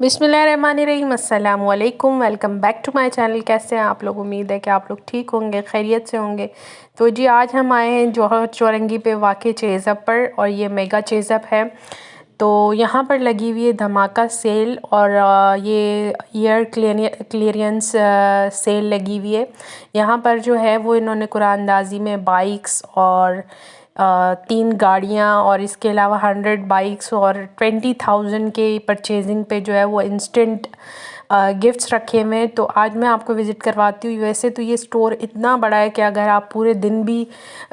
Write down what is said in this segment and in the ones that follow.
बिस्मिल्लाहिर्रहमानिर्रहीम, अस्सलामु अलैकुम। Welcome back to my channel. कैसे हैं आप लोग? उम्मीद है कि आप लोग ठीक होंगे, खैरियत से होंगे। तो जी आज हम आए हैं जौहर चौरंगी पे वाक़ चेज़अप पर, और ये मेगा चेज़अप है। तो यहाँ पर लगी हुई है धमाका सेल, और ये ईयर क्लियरेंस सेल लगी हुई है। यहाँ पर जो है वो इन्होंने कुरानंदाज़ी में बाइक्स और 3 गाड़ियाँ और इसके अलावा 100 बाइक्स और 20,000 के परचेजिंग पे जो है वो इंस्टेंट गिफ्ट्स रखे हुए हैं। तो आज मैं आपको विज़िट करवाती हूँ। वैसे तो ये स्टोर इतना बड़ा है कि अगर आप पूरे दिन भी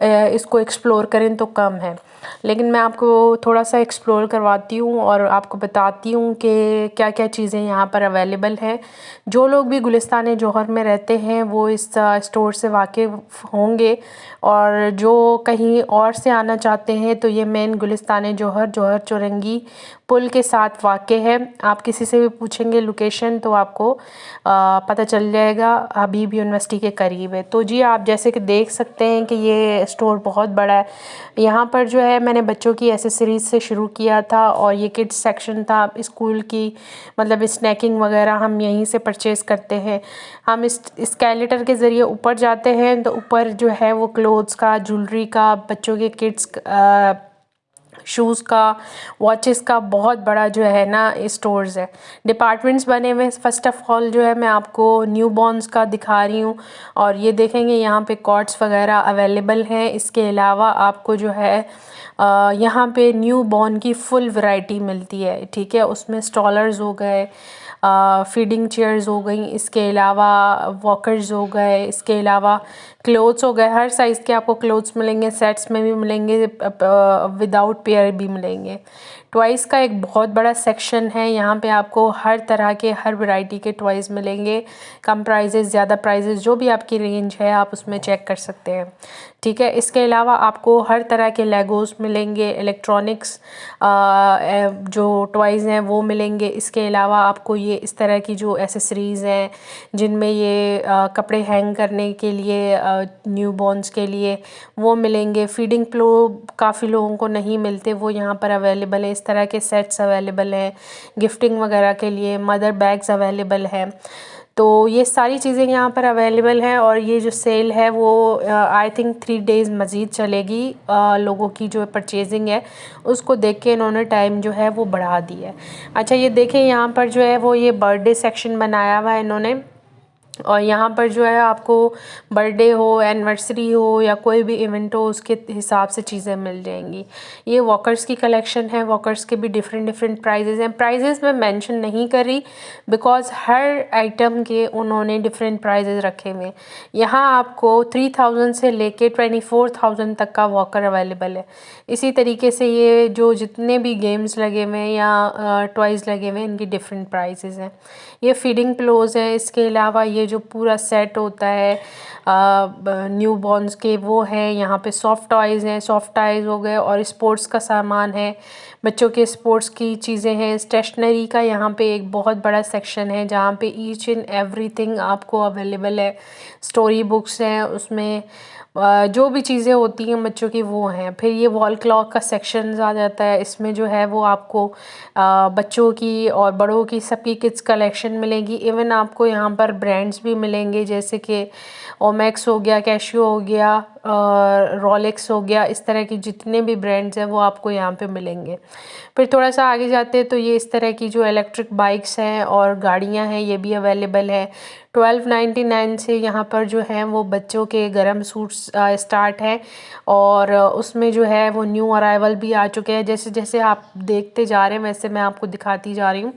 इसको एक्सप्लोर करें तो कम है, लेकिन मैं आपको थोड़ा सा एक्सप्लोर करवाती हूँ और आपको बताती हूँ कि क्या क्या चीज़ें यहाँ पर अवेलेबल हैं। जो लोग भी गुलिस्तान जौहर में रहते हैं वो इस स्टोर से वाकिफ़ होंगे, और जो कहीं और से आना चाहते हैं तो ये मेन गुलिस्तान जौहर चौरंगी पुल के साथ वाक़ है। आप किसी से भी पूछेंगे लोकेशन तो आपको पता चल जाएगा, हबीब यूनिवर्सिटी के करीब है। तो जी आप जैसे कि देख सकते हैं कि ये स्टोर बहुत बड़ा है। यहाँ पर जो है मैंने बच्चों की एसेसरीज़ से शुरू किया था, और ये किड्स सेक्शन था स्कूल की, मतलब स्नैकिंग वगैरह हम यहीं से परचेज़ करते हैं। हम इस एस्केलेटर के ज़रिए ऊपर जाते हैं तो ऊपर जो है वो क्लोथ्स का, ज्वेलरी का, बच्चों के किड्स शूज़ का, वॉचेस का बहुत बड़ा जो है ना स्टोर्स है, डिपार्टमेंट्स बने हुए। फ़र्स्ट ऑफ़ ऑल जो है मैं आपको न्यू बॉर्न्स का दिखा रही हूँ, और ये देखेंगे यहाँ पे कॉट्स वगैरह अवेलेबल हैं। इसके अलावा आपको जो है यहाँ पे न्यू बॉर्न की फुल वैरायटी मिलती है, ठीक है। उसमें स्टॉलर्स हो गए, फीडिंग चेयर्स हो गई, इसके अलावा वॉकर्स हो गए, इसके अलावा क्लोथ्स हो गए। हर साइज़ के आपको क्लोथ्स मिलेंगे, सेट्स में भी मिलेंगे, विदाउट पेयर भी मिलेंगे। टॉयज़ का एक बहुत बड़ा सेक्शन है, यहाँ पे आपको हर तरह के, हर वैरायटी के टॉयज़ मिलेंगे। कम प्राइजेस, ज़्यादा प्राइजेस, जो भी आपकी रेंज है आप उसमें चेक कर सकते हैं, ठीक है। इसके अलावा आपको हर तरह के लेगोस मिलेंगे, इलेक्ट्रॉनिक्स जो टॉयज़ हैं वो मिलेंगे। इसके अलावा आपको ये इस तरह की जो एसेसरीज़ हैं जिनमें ये कपड़े हैंग करने के लिए न्यू बॉर्न्स के लिए वो मिलेंगे। फीडिंग प्लो काफ़ी लोगों को नहीं मिलते, वो यहाँ पर अवेलेबल है। इस तरह के सेट्स अवेलेबल हैं गिफ्टिंग वगैरह के लिए। मदर बैग्स अवेलेबल हैं। तो ये सारी चीज़ें यहाँ पर अवेलेबल हैं, और ये जो सेल है वो आई थिंक 3 डेज़ मज़ीद चलेगी। लोगों की जो परचेजिंग है उसको देख के इन्होंने टाइम जो है वो बढ़ा दी है। अच्छा ये देखें, यहाँ पर जो है वो ये बर्थडे सेक्शन बनाया हुआ है इन्होंने, और यहाँ पर जो है आपको बर्थडे हो, एनिवर्सरी हो या कोई भी इवेंट हो उसके हिसाब से चीज़ें मिल जाएंगी। ये वॉकर्स की कलेक्शन है। वॉकर्स के भी डिफरेंट प्राइजेज़ हैं। प्राइजेज़ मैं मेंशन नहीं कर रही बिकॉज़ हर आइटम के उन्होंने डिफरेंट प्राइजेज़ रखे हुए हैं। यहाँ आपको 3000 से लेके 24,000 तक का वॉकर अवेलेबल है। इसी तरीके से ये जो जितने भी गेम्स लगे हुए हैं या टॉयज़ लगे हुए हैं इनकी डिफरेंट प्राइजेज़ हैं। ये फीडिंग पिलोज़ है। इसके अलावा ये जो पूरा सेट होता है न्यू बॉर्न्स के वो हैं। यहाँ पे सॉफ्ट टॉयज़ हैं, सॉफ्ट टॉयज़ हो गए, और स्पोर्ट्स का सामान है, बच्चों के स्पोर्ट्स की चीज़ें हैं। स्टेशनरी का यहाँ पे एक बहुत बड़ा सेक्शन है जहाँ पे ईच एंड एवरीथिंग आपको अवेलेबल है। स्टोरी बुक्स हैं उसमें, जो भी चीज़ें होती हैं बच्चों की वो हैं। फिर ये वॉल क्लॉक का सेक्शन आ जाता है। इसमें जो है वो आपको बच्चों की और बड़ों की सबकी किड्स कलेक्शन मिलेगी। इवन आपको यहाँ पर ब्रांड्स भी मिलेंगे, जैसे कि ओमेक्स हो गया, कैशियो हो गया, रोलेक्स हो गया। इस तरह की जितने भी ब्रांड्स हैं वो आपको यहाँ पे मिलेंगे। फिर थोड़ा सा आगे जाते हैं तो ये इस तरह की जो इलेक्ट्रिक बाइक्स हैं और गाड़ियाँ हैं ये भी अवेलेबल है। 1299 से यहाँ पर जो है वो बच्चों के गर्म सूट्स स्टार्ट है, और उसमें जो है वो न्यू अराइवल भी आ चुके हैं। जैसे जैसे आप देखते जा रहे हैं वैसे मैं आपको दिखाती जा रही हूँ।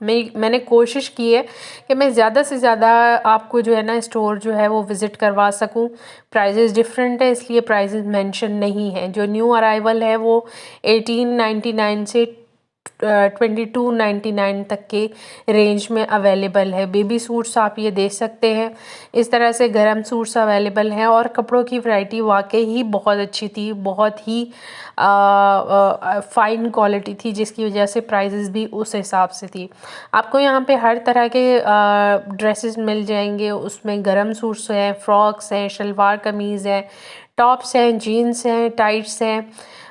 मैंने कोशिश की है कि मैं ज़्यादा से ज़्यादा आपको जो है ना स्टोर जो है वो विज़िट करवा सकूं। प्राइजेज़ डिफरेंट है इसलिए प्राइजेज़ मेंशन नहीं है। जो न्यू अराइवल है वो 1899 से 2299 तक के रेंज में अवेलेबल है। बेबी सूट्स आप ये देख सकते हैं, इस तरह से गर्म सूट्स अवेलेबल हैं, और कपड़ों की वैरायटी वाकई ही बहुत अच्छी थी, बहुत ही फ़ाइन क्वालिटी थी, जिसकी वजह से प्राइजेस भी उस हिसाब से थी। आपको यहाँ पे हर तरह के ड्रेसेस मिल जाएंगे। उसमें गर्म सूट्स हैं, फ्रॉक्स हैं, शलवार कमीज़ हैं, टॉप्स हैं, जीन्स हैं, टाइट्स हैं,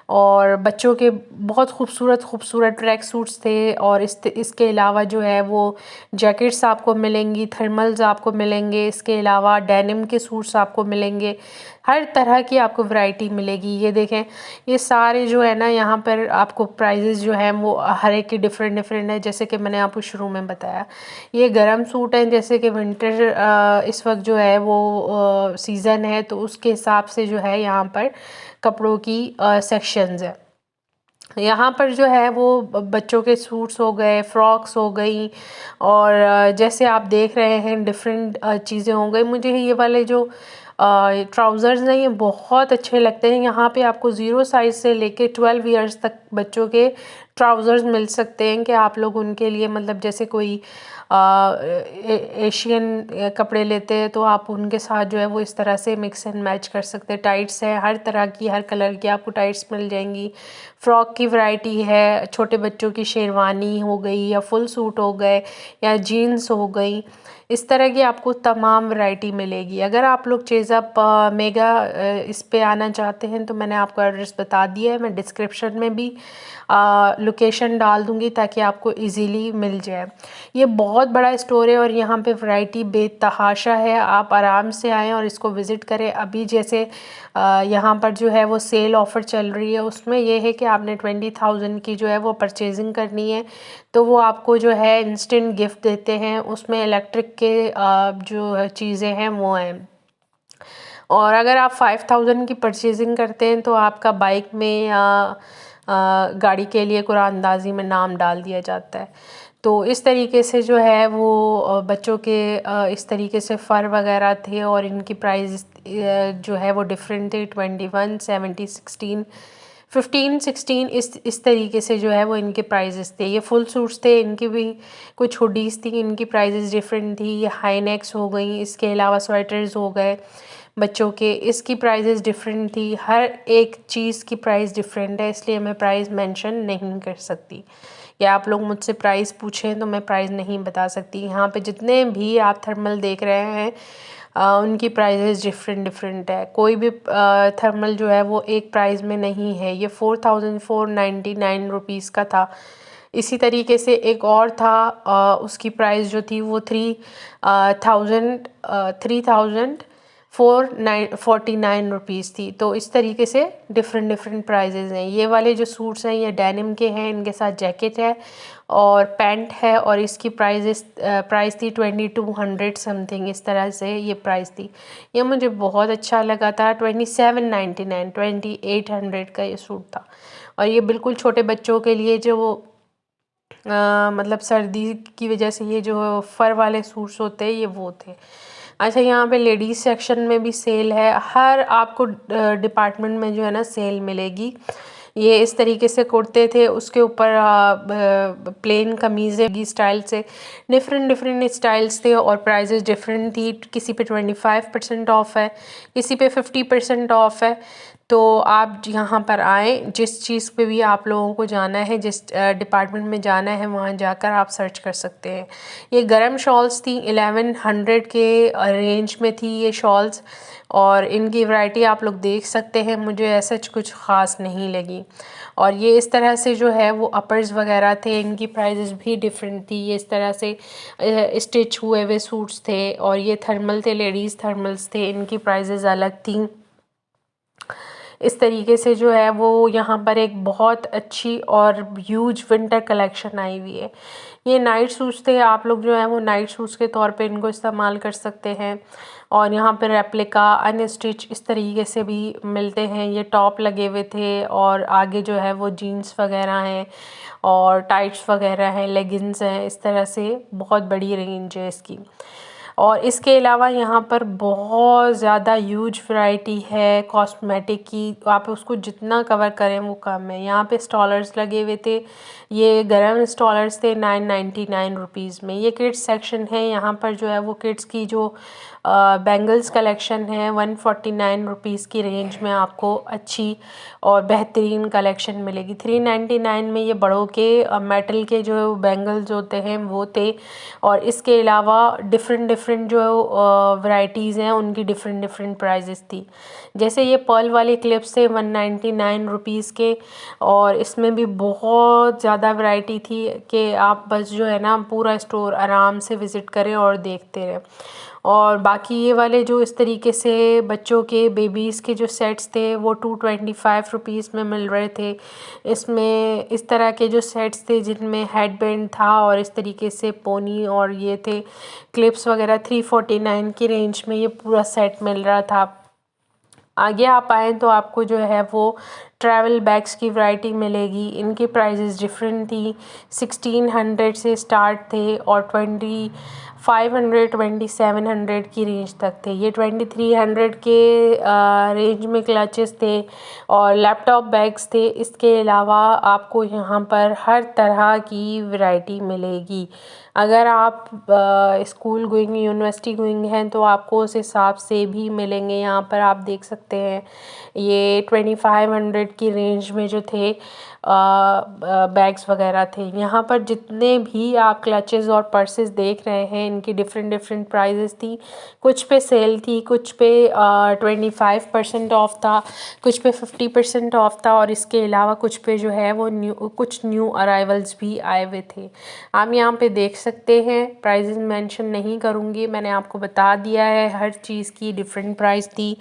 और बच्चों के बहुत खूबसूरत ट्रैक सूट्स थे। और इसके अलावा जो है वो जैकेट्स आपको मिलेंगी, थर्मल्स आपको मिलेंगे, इसके अलावा डेनिम के सूट्स आपको मिलेंगे, हर तरह की आपको वैरायटी मिलेगी। ये देखें, ये सारे जो है ना यहाँ पर आपको प्राइजेस जो हैं वो हर एक की डिफरेंट है। जैसे कि मैंने आपको शुरू में बताया, ये गर्म सूट हैं, जैसे कि विंटर इस वक्त जो है वो सीज़न है, तो उसके हिसाब से जो है यहाँ पर कपड़ों की सेक्शंस है। यहाँ पर जो है वो बच्चों के सूट्स हो गए, फ्रॉक्स हो गई, और जैसे आप देख रहे हैं डिफरेंट चीज़ें हो गई। मुझे ये वाले जो ट्राउज़र्स हैं ये बहुत अच्छे लगते हैं। यहाँ पे आपको 0 साइज़ से लेके 12 ईयर्स तक बच्चों के ट्राउज़र्स मिल सकते हैं कि आप लोग उनके लिए, मतलब जैसे कोई एशियन कपड़े लेते हैं तो आप उनके साथ जो है वो इस तरह से मिक्स एंड मैच कर सकते हैं। टाइट्स है, हर तरह की, हर कलर की आपको टाइट्स मिल जाएंगी। फ्रॉक की वैरायटी है, छोटे बच्चों की शेरवानी हो गई, या फुल सूट हो गए, या जीन्स हो गई, इस तरह की आपको तमाम वैरायटी मिलेगी। अगर आप लोग चेज़अप मेगा इस पे आना चाहते हैं तो मैंने आपको एड्रेस बता दिया है, मैं डिस्क्रिप्शन में भी लोकेशन डाल दूँगी ताकि आपको इजीली मिल जाए। ये बहुत बड़ा स्टोर है और यहाँ पे वैरायटी बेतहाशा है। आप आराम से आएँ और इसको विज़िट करें। अभी जैसे यहाँ पर जो है वो सेल ऑफ़र चल रही है, उसमें ये है कि आपने 20,000 की जो है वो परचेजिंग करनी है तो वो आपको जो है इंस्टेंट गिफ्ट देते हैं। उसमें इलेक्ट्रिक के जो चीज़ें हैं वो हैं। और अगर आप 5,000 की परचेजिंग करते हैं तो आपका बाइक में या गाड़ी के लिए कुरानंदाज़ी में नाम डाल दिया जाता है। तो इस तरीके से जो है वो बच्चों के इस तरीके से फ़र वगैरह थे और इनकी प्राइस जो है वो डिफरेंट थे। 21, 70, 16, 15, 16 इस तरीके से जो है वो इनके प्राइजेस थे। ये फुल सूट्स थे, इनकी भी कुछ हुडीज़ थी, इनकी प्राइजेस डिफरेंट थी। ये हाई नेक्स हो गई, इसके अलावा स्वेटर्स हो गए बच्चों के, इसकी प्राइजेस डिफरेंट थी। हर एक चीज़ की प्राइस डिफरेंट है, इसलिए मैं प्राइस मेंशन नहीं कर सकती, या आप लोग मुझसे प्राइस पूछें तो मैं प्राइस नहीं बता सकती। यहाँ पे जितने भी आप थर्मल देख रहे हैं उनकी प्राइजेस डिफरेंट है। कोई भी थर्मल जो है वो एक प्राइस में नहीं है। ये 4,499 रुपीज़ का था। इसी तरीके से एक और था, उसकी प्राइस जो थी वो 3,49 रुपीज़ थी। तो इस तरीके से डिफरेंट प्राइजेज़ हैं। ये वाले जो सूट्स हैं ये डेनिम के हैं, इनके साथ जैकेट है और पैंट है, और इसकी प्राइस थी 2200 समथिंग, इस तरह से ये प्राइस थी। ये मुझे बहुत अच्छा लगा था। 2799, 2800 का ये सूट था। और ये बिल्कुल छोटे बच्चों के लिए जो मतलब सर्दी की वजह से ये जो फ़र वाले सूट्स होते हैं ये वो थे। अच्छा, यहाँ पे लेडीज़ सेक्शन में भी सेल है। हर आपको डिपार्टमेंट में जो है ना सेल मिलेगी। ये इस तरीके से कुर्ते थे, उसके ऊपर प्लेन कमीज़ें स्टाइल से डिफरेंट स्टाइल्स थे और प्राइजेस डिफरेंट थी। किसी पे 25% ऑफ है, किसी पे 50% ऑफ है। तो आप यहाँ पर आएँ, जिस चीज़ पे भी आप लोगों को जाना है, जिस डिपार्टमेंट में जाना है वहाँ जाकर आप सर्च कर सकते हैं। ये गरम शॉल्स थी, 1100 के रेंज में थी ये शॉल्स, और इनकी वैरायटी आप लोग देख सकते हैं। मुझे ऐसा कुछ ख़ास नहीं लगी। और ये इस तरह से जो है वो अपर्स वगैरह थे, इनकी प्राइजेस भी डिफरेंट थी। ये इस तरह से स्टिच हुए हुए सूट्स थे, और ये थर्मल थे, लेडीज़ थर्मल्स थे, इनकी प्राइजेस अलग थी। इस तरीके से जो है वो यहाँ पर एक बहुत अच्छी और ह्यूज विंटर कलेक्शन आई हुई है। ये नाइट सूट्स थे, आप लोग जो है वो नाइट सूट्स के तौर पे इनको इस्तेमाल कर सकते हैं। और यहाँ पर रेप्लिका, अनस्टिच इस तरीके से भी मिलते हैं। ये टॉप लगे हुए थे और आगे जो है वो जीन्स वगैरह हैं और टाइट्स वगैरह हैं, लेगिंग्स हैं, इस तरह से बहुत बड़ी रेंज है इसकी। और इसके अलावा यहाँ पर बहुत ज़्यादा ह्यूज वैरायटी है कॉस्मेटिक की, आप उसको जितना कवर करें वो कम है। यहाँ पे स्टॉलर्स लगे हुए थे, ये गर्म स्टॉलर्स थे 999 रुपीज़ में। ये किड्स सेक्शन है, यहाँ पर जो है वो किड्स की जो बैंगल्स कलेक्शन है 149 रुपीज़ की रेंज में आपको अच्छी और बेहतरीन कलेक्शन मिलेगी। 399 में ये बड़ों के मेटल के जो बैंगल्स होते हैं वो थे, और इसके अलावा डिफरेंट डिफरेंट जो वैरायटीज़ हैं उनकी डिफरेंट डिफरेंट प्राइजेस थी। जैसे ये पर्ल वाले क्लिप्स थे 199 रुपीज़ के, और इसमें भी बहुत ज़्यादा वैरायटी थी कि आप बस जो है ना पूरा स्टोर आराम से विज़िट करें और देखते रहें। और बाकी ये वाले जो इस तरीके से बच्चों के बेबीज़ के जो सेट्स थे वो 225 रुपीज़ में मिल रहे थे। इसमें इस तरह के जो सेट्स थे जिनमें हेडबैंड था और इस तरीके से पोनी और ये थे क्लिप्स वगैरह, 349 की रेंज में ये पूरा सेट मिल रहा था। आगे आप आएँ तो आपको जो है वो ट्रैवल बैग्स की वैरायटी मिलेगी। इनकी प्राइसेस डिफरेंट थी, 1600 से स्टार्ट थे और 2500 2700 की रेंज तक थे। ये 2300 के रेंज में क्लचेस थे और लैपटॉप बैग्स थे। इसके अलावा आपको यहाँ पर हर तरह की वैरायटी मिलेगी। अगर आप स्कूल गोइंग यूनिवर्सिटी गोइंग हैं तो आपको उस हिसाब से भी मिलेंगे। यहाँ पर आप देख सकते हैं ये 2500 की रेंज में जो थे बैग्स वगैरह थे। यहाँ पर जितने भी आप क्लचेस और पर्सेस देख रहे हैं इनकी डिफरेंट डिफरेंट प्राइजेस थी। कुछ पे सेल थी, कुछ पे 25% ऑफ था, कुछ पे 50% ऑफ था, और इसके अलावा कुछ पे जो है वो कुछ न्यू अराइवल्स भी आए हुए थे। आप यहाँ पे देख सकते हैं, प्राइजेस मेंशन नहीं करूँगी, मैंने आपको बता दिया है हर चीज़ की डिफरेंट प्राइस थी।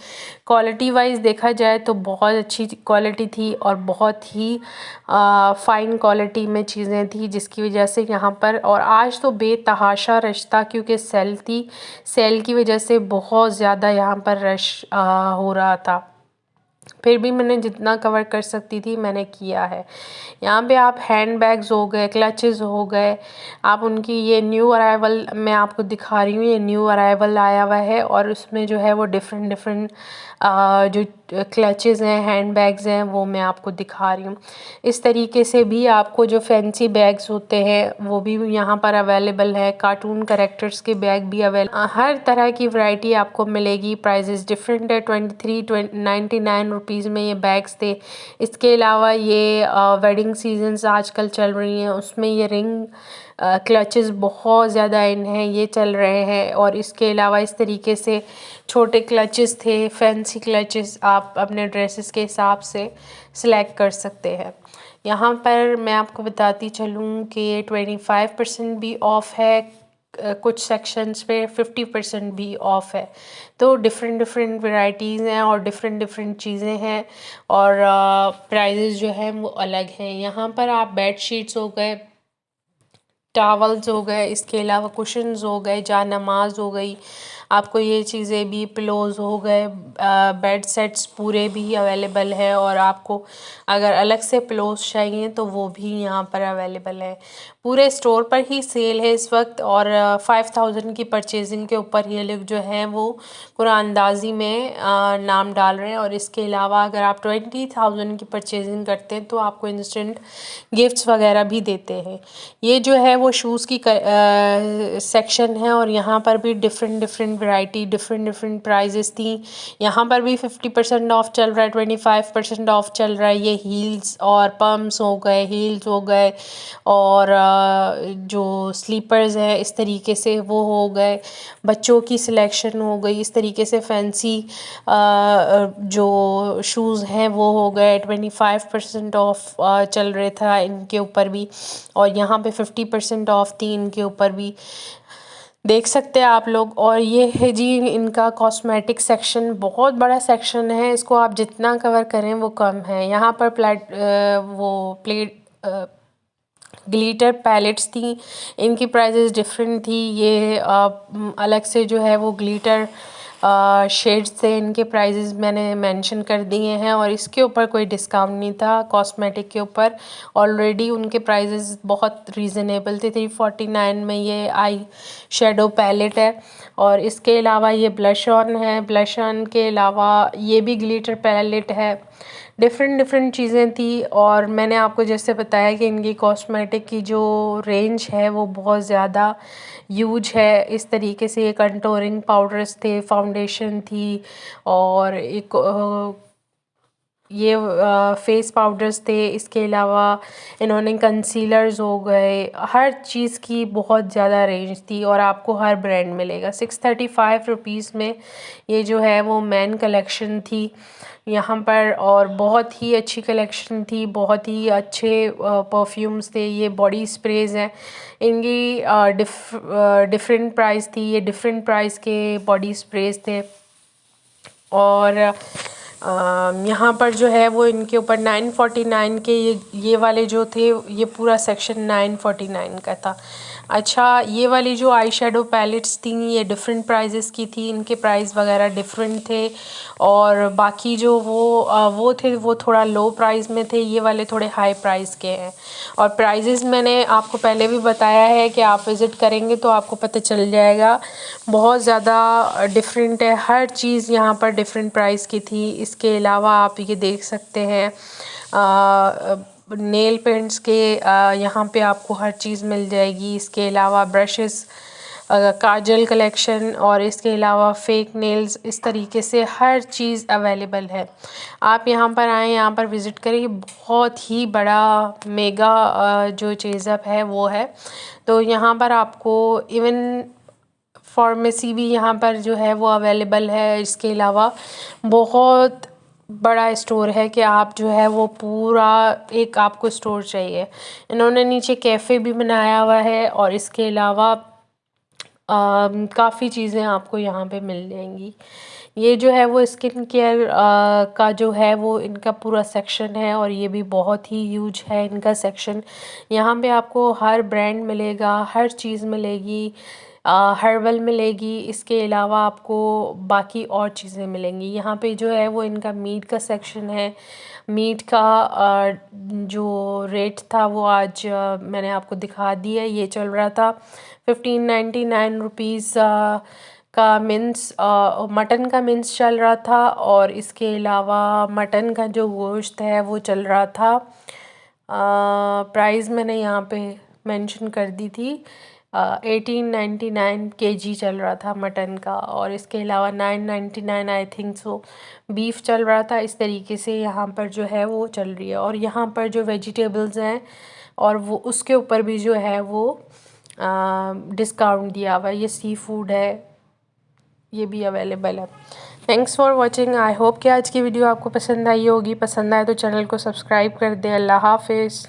क्वालिटी वाइज देखा जाए तो बहुत अच्छी क्वालिटी थी और बहुत ही फ़ाइन क्वालिटी में चीज़ें थी, जिसकी वजह से यहाँ पर, और आज तो बेतहाशा रश था क्योंकि सेल थी। सेल की वजह से बहुत ज़्यादा यहाँ पर रश हो रहा था। फिर भी मैंने जितना कवर कर सकती थी मैंने किया है। यहाँ पे आप हैंड बैग्स हो गए, क्लचेस हो गए, आप उनकी ये न्यू अराइवल मैं आपको दिखा रही हूँ। ये न्यू अराइवल आया हुआ है और उसमें जो है वो डिफरेंट डिफरेंट जो क्लचेस हैं, हैंड बैग्स हैं, वो मैं आपको दिखा रही हूँ। इस तरीके से भी आपको जो फैंसी बैग्स होते हैं वो भी यहाँ पर अवेलेबल है। कार्टून कैरेक्टर्स के बैग भी अवेलेबल, हर तरह की वैरायटी आपको मिलेगी। प्राइजेस डिफरेंट है। 99 रुपीज़ में ये बैग्स थे। इसके अलावा ये वेडिंग सीजन्स आजकल चल रही हैं, उसमें ये रिंग क्लचेस बहुत ज़्यादा इन हैं, ये चल रहे हैं। और इसके अलावा इस तरीके से छोटे क्लचेस थे, फैंसी क्लचेस, आप अपने ड्रेसेस के हिसाब से सिलेक्ट कर सकते हैं। यहाँ पर मैं आपको बताती चलूँ कि 25% भी ऑफ़ है, कुछ सेक्शंस पे 50% भी ऑफ़ है। तो डिफरेंट डिफरेंट वैरायटीज़ हैं और डिफरेंट डिफरेंट चीज़ें हैं, और प्राइजेज़ जो हैं वो अलग हैं। यहाँ पर आप बेड शीट्स हो गए, टॉवल्स हो गए, इसके अलावा कुशन्स हो गए, जानमाज़ हो गई, आपको ये चीज़ें भी, पिलोज़ हो गए, बेड सेट्स पूरे भी अवेलेबल है, और आपको अगर अलग से पिलोज़ चाहिए तो वो भी यहाँ पर अवेलेबल है। पूरे स्टोर पर ही सेल है इस वक्त, और 5000 की परचेजिंग के ऊपर ये लोग जो हैं वो कुरानंदाज़ी में नाम डाल रहे हैं। और इसके अलावा अगर आप 20,000 की परचेजिंग करते हैं तो आपको इंस्टेंट गिफ्ट्स वगैरह भी देते हैं। ये जो है वो शूज़ की सेक्शन है, और यहाँ पर भी different different variety, different different prices थी। यहाँ पर भी 50% ऑफ चल रहा है, 25% ऑफ चल रहा है। ये हील्स और पम्प्स हो गए, हील्स हो गए, और जो स्लीपर्स है इस तरीके से वो हो गए, बच्चों की सिलेक्शन हो गई, इस तरीके से फैंसी जो शूज़ हैं वो हो गए। 25% ऑफ चल रहा था इनके ऊपर भी, और यहाँ पे 50% ऑफ थी इनके ऊपर भी, देख सकते हैं आप लोग। और ये है जी इनका कॉस्मेटिक सेक्शन, बहुत बड़ा सेक्शन है, इसको आप जितना कवर करें वो कम है। यहाँ पर प्लेट ग्लिटर पैलेट्स थी, इनकी प्राइसेस डिफरेंट थी। ये अलग से जो है वो ग्लिटर शेड्स थे, इनके प्राइसेस मैंने मेंशन कर दिए हैं, और इसके ऊपर कोई डिस्काउंट नहीं था। कॉस्मेटिक के ऊपर ऑलरेडी उनके प्राइसेस बहुत रीज़नेबल थे। 349 में ये आई शेडो पैलेट है, और इसके अलावा ये ब्लश ऑन है। ब्लश ऑन के अलावा ये भी ग्लिटर पैलेट है, डिफ़रेंट डिफ़रेंट चीज़ें थी। और मैंने आपको जैसे बताया कि इनकी कॉस्मेटिक की जो रेंज है वो बहुत ज़्यादा ह्यूज है। इस तरीके से ये कंटूरिंग पाउडर्स थे, फाउंडेशन थी, और एक ये फेस पाउडर्स थे। इसके अलावा इन्होंने कंसीलर्स हो गए, हर चीज़ की बहुत ज़्यादा रेंज थी और आपको हर ब्रांड मिलेगा। 635 रुपीज़ में ये जो है वो मेन कलेक्शन थी यहाँ पर, और बहुत ही अच्छी कलेक्शन थी, बहुत ही अच्छे परफ्यूम्स थे। ये बॉडी स्प्रेज हैं, इनकी डिफरेंट प्राइस थी, ये डिफरेंट प्राइस के बॉडी स्प्रेज थे। और यहाँ पर जो है वो इनके ऊपर 949 के ये वाले जो थे, ये पूरा सेक्शन 949 का था। अच्छा, ये वाली जो आई शेडो पैलेट्स थी ये डिफरेंट प्राइजेस की थी, इनके प्राइस वगैरह डिफरेंट थे। और बाकी जो वो थे वो थोड़ा लो प्राइस में थे, ये वाले थोड़े हाई प्राइस के हैं। और प्राइजेस मैंने आपको पहले भी बताया है कि आप विज़िट करेंगे तो आपको पता चल जाएगा, बहुत ज़्यादा डिफरेंट है। हर चीज़ यहाँ पर डिफरेंट प्राइस की थी। इसके अलावा आप ये देख सकते हैं नेल पेंट्स के यहाँ पे आपको हर चीज़ मिल जाएगी। इसके अलावा ब्रशेस, काजल कलेक्शन, और इसके अलावा फेक नेल्स, इस तरीके से हर चीज़ अवेलेबल है। आप यहाँ पर आएँ, यहाँ पर विज़िट करें। बहुत ही बड़ा मेगा जो चेज़अप है वो है। तो यहाँ पर आपको इवन फार्मेसी भी यहाँ पर जो है वो अवेलेबल है। इसके अलावा बहुत बड़ा स्टोर है कि आप जो है वो पूरा एक आपको स्टोर चाहिए। इन्होंने नीचे कैफ़े भी बनाया हुआ है, और इसके अलावा काफ़ी चीज़ें आपको यहाँ पे मिल जाएंगी। ये जो है वो स्किन केयर का जो है वो इनका पूरा सेक्शन है, और ये भी बहुत ही ह्यूज है इनका सेक्शन। यहाँ पे आपको हर ब्रांड मिलेगा, हर चीज़ मिलेगी, हर्बल मिलेगी। इसके अलावा आपको बाकी और चीज़ें मिलेंगी। यहाँ पे जो है वो इनका मीट का सेक्शन है। मीट का जो रेट था वो आज मैंने आपको दिखा दिया। ये चल रहा था 1599 रुपीज़ का मिन्स, मटन का मिन्स चल रहा था। और इसके अलावा मटन का जो गोश्त है वो चल रहा था, प्राइस मैंने यहाँ पे मेंशन कर दी थी, 1899 केजी चल रहा था मटन का। और इसके अलावा 999 आई थिंक सो बीफ चल रहा था। इस तरीके से यहाँ पर जो है वो चल रही है। और यहाँ पर जो वेजिटेबल्स हैं और वो उसके ऊपर भी जो है वो डिस्काउंट दिया हुआ है। ये सी फूड है, ये भी अवेलेबल है। Thanks for watching. I hope कि आज की वीडियो आपको पसंद आई होगी। पसंद आए तो चैनल को सब्सक्राइब कर दें। अल्लाह हाफिज़।